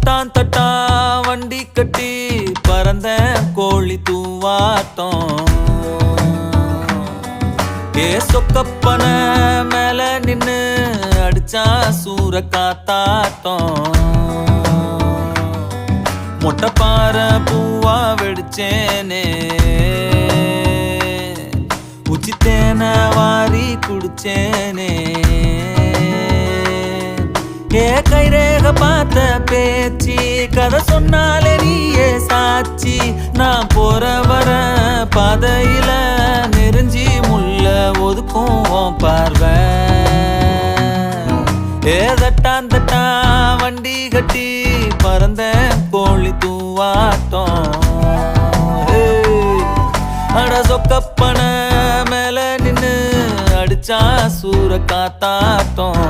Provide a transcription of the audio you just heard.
தட்டான் தட்டான் வண்டி கட்டி பறந்த கோழி தூவாட்டம் ஏ சொக்கப்பன மேல நின்னு அடிச்சா சூற காத்தாட்டம் மொட்டை பாறை பூவா வெடிச்சேனே உச்சி தேனை வாரி குடிச்சேனே ஏ கைரேக பார்த்த பேச்சு கதை சொன்னாலே நீயே சாட்சி நான் போற வர பாதையில நெருஞ்சி முள்ள ஒதுக்கும் பார்வை ஏ தட்டான் தட்டான் வண்டி கட்டி பறந்த கோழி தூவாட்டம் அட சொக்கப்பன மேல நின்னு அடிச்சா சூற காத்தாட்டம்